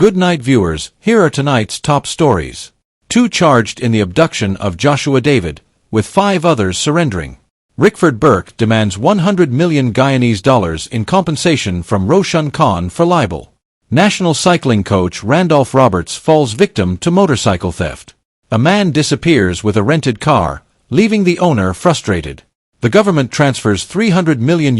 Good night, viewers. Here are tonight's top stories. 2 charged in the abduction of Joshua David, with 5 others surrendering. Rickford Burke demands $100 million Guyanese in compensation from Roshan Khan for libel. National cycling coach Randolph Roberts falls victim to motorcycle theft. A man disappears with a rented car, leaving the owner frustrated. The government transfers $300 million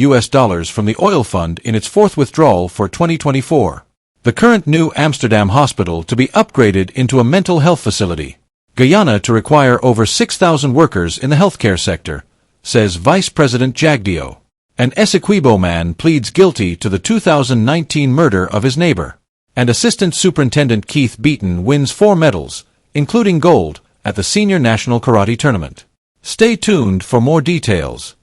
from the oil fund in its 4th withdrawal for 2024. The current new Amsterdam Hospital to be upgraded into a mental health facility. Guyana to require over 6,000 workers in the healthcare sector, says Vice President Jagdeo. An Essequibo man pleads guilty to the 2019 murder of his neighbor. And Assistant Superintendent Keith Beaton wins 4 medals, including gold, at the Senior National Karate Tournament. Stay tuned for more details.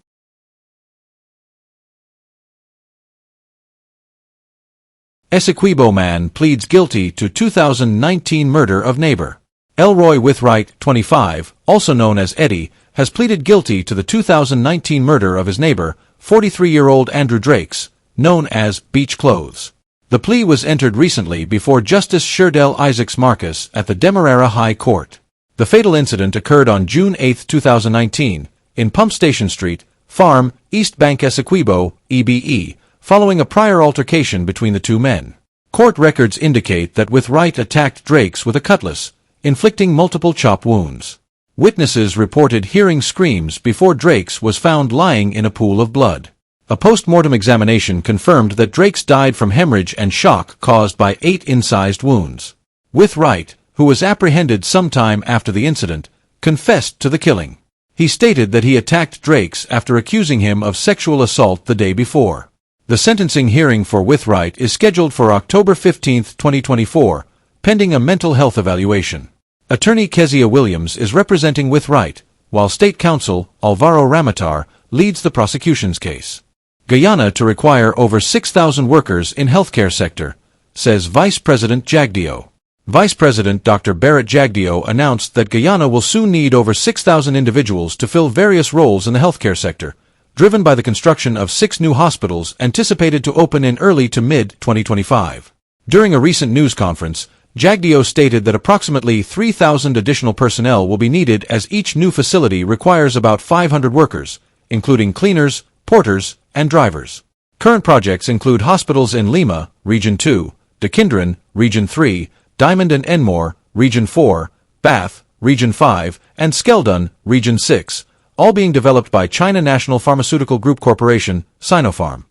Essequibo man pleads guilty to 2019 murder of neighbor. Elroy Withright, 25, also known as Eddie, has pleaded guilty to the 2019 murder of his neighbor, 43-year-old Andrew Drakes, known as Beach Clothes. The plea was entered recently before Justice Sherdell Isaacs Marcus at the Demerara High Court. The fatal incident occurred on June 8, 2019, in Pump Station Street, Farm, East Bank, Essequibo, EBE, following a prior altercation between the 2 men. Court records indicate that Withright attacked Drakes with a cutlass, inflicting multiple chop wounds. Witnesses reported hearing screams before Drakes was found lying in a pool of blood. A post-mortem examination confirmed that Drakes died from hemorrhage and shock caused by 8 incised wounds. Withright, who was apprehended sometime after the incident, confessed to the killing. He stated that he attacked Drakes after accusing him of sexual assault the day before. The sentencing hearing for Withright is scheduled for October 15, 2024, pending a mental health evaluation. Attorney Kezia Williams is representing Withright, while State Counsel Alvaro Ramatar leads the prosecution's case. Guyana to require over 6,000 workers in healthcare sector, says Vice President Jagdeo. Vice President Dr. Barrett Jagdeo announced that Guyana will soon need over 6,000 individuals to fill various roles in the healthcare sector, driven by the construction of 6 new hospitals anticipated to open in early to mid-2025. During a recent news conference, Jagdeo stated that approximately 3,000 additional personnel will be needed as each new facility requires about 500 workers, including cleaners, porters, and drivers. Current projects include hospitals in Lima, Region 2, Dequindran, Region 3, Diamond and Enmore, Region 4, Bath, Region 5, and Skeldon, Region 6, all being developed by China National Pharmaceutical Group Corporation, Sinopharm.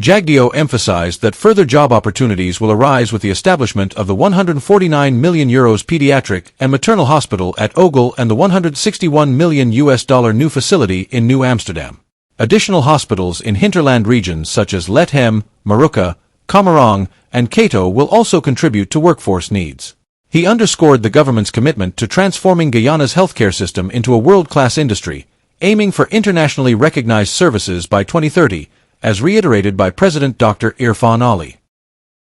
Jagdeo emphasized that further job opportunities will arise with the establishment of the €149 million pediatric and maternal hospital at Ogle and the $161 million new facility in New Amsterdam. Additional hospitals in hinterland regions such as Lethem, Maruka, Kamarong, and Kato will also contribute to workforce needs. He underscored the government's commitment to transforming Guyana's healthcare system into a world-class industry, aiming for internationally recognized services by 2030, as reiterated by President Dr. Irfan Ali.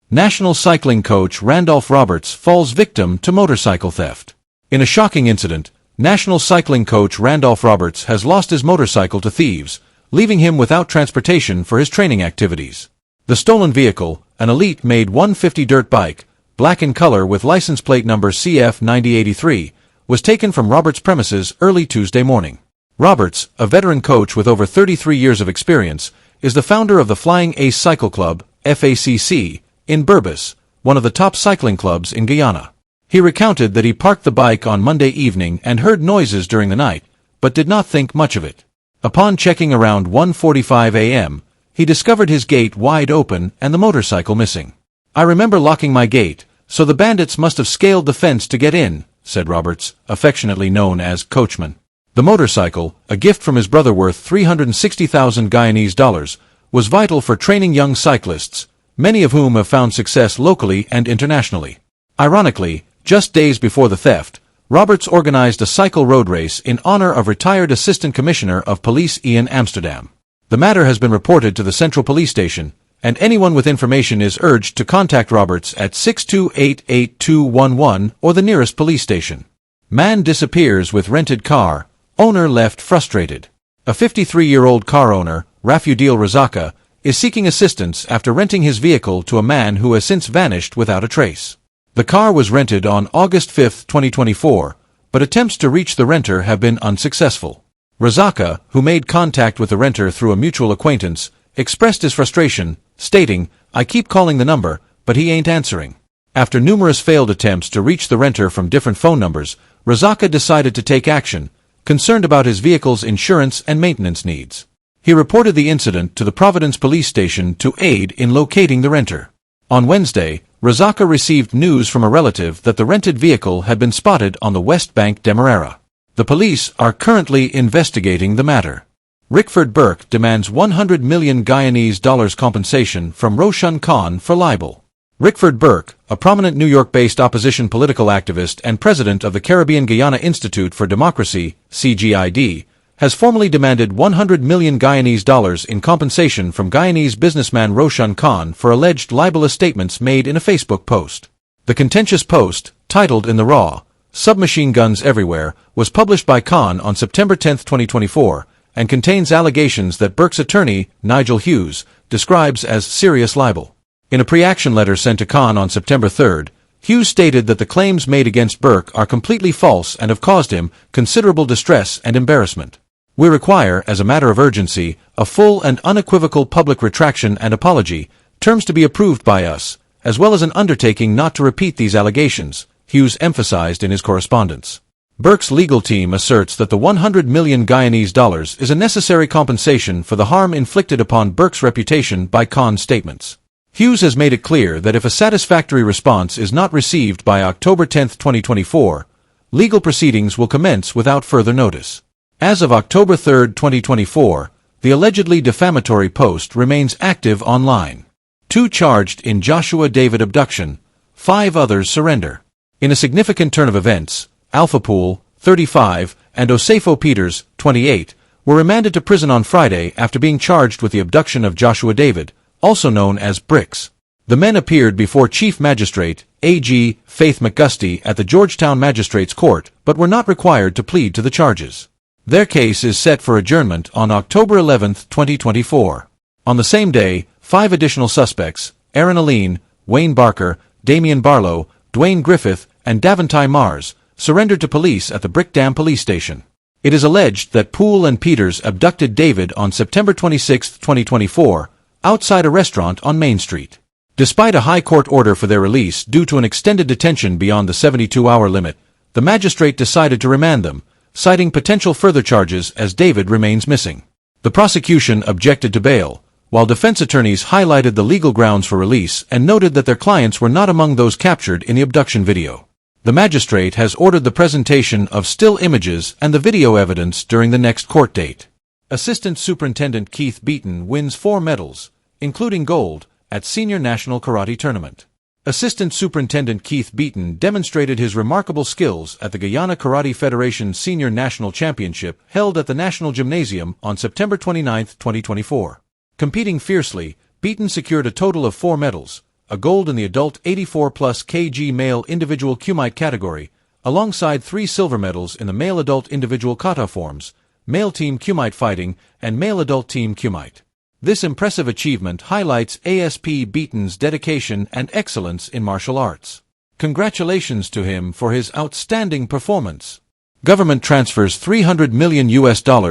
National cycling coach Randolph Roberts falls victim to motorcycle theft. In a shocking incident, national cycling coach Randolph Roberts has lost his motorcycle to thieves, leaving him without transportation for his training activities. The stolen vehicle, an Elite-made 150 dirt bike, black in color with license plate number CF9083, was taken from Roberts' premises early Tuesday morning. Roberts, a veteran coach with over 33 years of experience, is the founder of the Flying Ace Cycle Club, FACC, in Burbus, one of the top cycling clubs in Guyana. He recounted that he parked the bike on Monday evening and heard noises during the night, but did not think much of it. Upon checking around 1:45 a.m., he discovered his gate wide open and the motorcycle missing. "I remember locking my gate, so the bandits must have scaled the fence to get in," said Roberts, affectionately known as Coachman. The motorcycle, a gift from his brother worth $360,000 Guyanese, was vital for training young cyclists, many of whom have found success locally and internationally. Ironically, just days before the theft, Roberts organized a cycle road race in honor of retired Assistant Commissioner of Police Ian Amsterdam. The matter has been reported to the Central Police Station, and anyone with information is urged to contact Roberts at 628-8211 or the nearest police station. Man disappears with rented car, owner left frustrated. A 53-year-old car owner, Rafudil Razaka, is seeking assistance after renting his vehicle to a man who has since vanished without a trace. The car was rented on August 5, 2024, but attempts to reach the renter have been unsuccessful. Razaka, who made contact with the renter through a mutual acquaintance, expressed his frustration, stating, "I keep calling the number, but he ain't answering." After numerous failed attempts to reach the renter from different phone numbers, Razaka decided to take action, concerned about his vehicle's insurance and maintenance needs. He reported the incident to the Providence police station to aid in locating the renter. On Wednesday, Razaka received news from a relative that the rented vehicle had been spotted on the West Bank Demerara. The police are currently investigating the matter. Rickford Burke demands $100 million Guyanese compensation from Roshan Khan for libel. Rickford Burke, a prominent New York-based opposition political activist and president of the Caribbean Guyana Institute for Democracy, CGID, has formally demanded $100 million Guyanese in compensation from Guyanese businessman Roshan Khan for alleged libelous statements made in a Facebook post. The contentious post, titled in the Raw, "Submachine Guns Everywhere," was published by Khan on September 10, 2024, and contains allegations that Burke's attorney, Nigel Hughes, describes as serious libel. In a pre-action letter sent to Khan on September 3, Hughes stated that the claims made against Burke are completely false and have caused him considerable distress and embarrassment. We require, as a matter of urgency, a full and unequivocal public retraction and apology, terms to be approved by us, as well as an undertaking not to repeat these allegations, Hughes emphasized in his correspondence. Burke's legal team asserts that the $100 million Guyanese is a necessary compensation for the harm inflicted upon Burke's reputation by Khan's statements. Hughes has made it clear that if a satisfactory response is not received by October 10, 2024, legal proceedings will commence without further notice. As of October 3, 2024, the allegedly defamatory post remains active online. 2 charged in Joshua David abduction, 5 others surrender. In a significant turn of events, Alpha Pool, 35, and Osefo Peters, 28, were remanded to prison on Friday after being charged with the abduction of Joshua David, also known as Bricks. The men appeared before Chief Magistrate, A.G. Faith McGusty at the Georgetown Magistrates Court, but were not required to plead to the charges. Their case is set for adjournment on October 11, 2024. On the same day, 5 additional suspects, Aaron Aline, Wayne Barker, Damian Barlow, Dwayne Griffith, and Davantai Mars, surrendered to police at the Brick Dam police station. It is alleged that Poole and Peters abducted David on September 26, 2024, outside a restaurant on Main Street. Despite a high court order for their release due to an extended detention beyond the 72-hour limit, the magistrate decided to remand them, citing potential further charges as David remains missing. The prosecution objected to bail, while defense attorneys highlighted the legal grounds for release and noted that their clients were not among those captured in the abduction video. The magistrate has ordered the presentation of still images and the video evidence during the next court date. Assistant Superintendent Keith Beaton wins 4 medals, including gold, at Senior National Karate Tournament. Assistant Superintendent Keith Beaton demonstrated his remarkable skills at the Guyana Karate Federation Senior National Championship held at the National Gymnasium on September 29, 2024. Competing fiercely, Beaton secured a total of 4 medals, a gold in the adult 84+ kg male individual kumite category, alongside 3 silver medals in the male adult individual kata forms, male team kumite fighting, and male adult team kumite. This impressive achievement highlights ASP Beaton's dedication and excellence in martial arts. Congratulations to him for his outstanding performance. Government transfers $300 million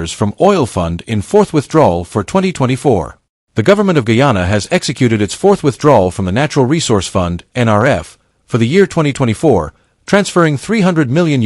from oil fund in 4th withdrawal for 2024. The government of Guyana has executed its 4th withdrawal from the Natural Resource Fund, NRF, for the year 2024, transferring $300 million,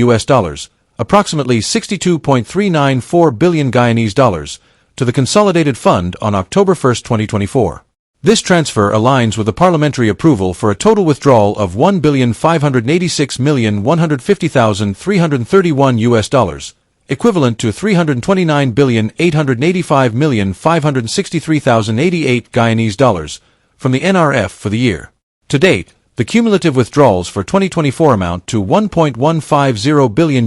approximately $62.394 billion Guyanese, to the Consolidated Fund on October 1, 2024. This transfer aligns with the parliamentary approval for a total withdrawal of $1,586,150,331, equivalent to $329,885,563,088 Guyanese, from the NRF for the year. To date, the cumulative withdrawals for 2024 amount to $1.150 billion,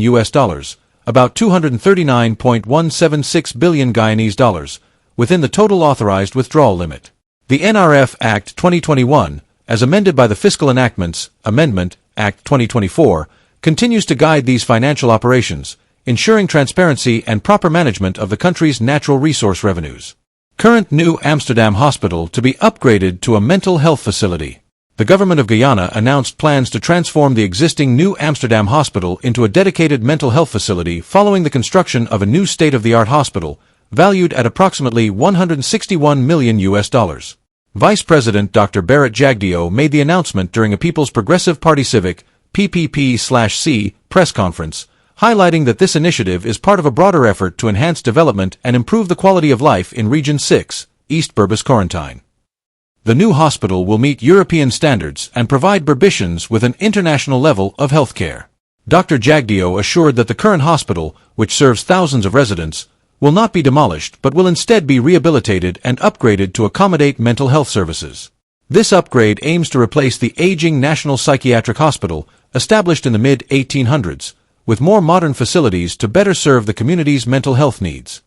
about $239.176 billion Guyanese, within the total authorized withdrawal limit. The NRF Act 2021, as amended by the Fiscal Enactments Amendment Act 2024, continues to guide these financial operations, ensuring transparency and proper management of the country's natural resource revenues. Current new Amsterdam Hospital to be upgraded to a mental health facility. The government of Guyana announced plans to transform the existing New Amsterdam Hospital into a dedicated mental health facility following the construction of a new state-of-the-art hospital, valued at approximately $161 million. Vice President Dr. Jagdeo made the announcement during a People's Progressive Party Civic PPP/C press conference, highlighting that this initiative is part of a broader effort to enhance development and improve the quality of life in Region 6, East Berbice Quarantine. The new hospital will meet European standards and provide Berbicians with an international level of health care. Dr. Jagdeo assured that the current hospital, which serves thousands of residents, will not be demolished but will instead be rehabilitated and upgraded to accommodate mental health services. This upgrade aims to replace the aging National Psychiatric Hospital, established in the mid-1800s, with more modern facilities to better serve the community's mental health needs.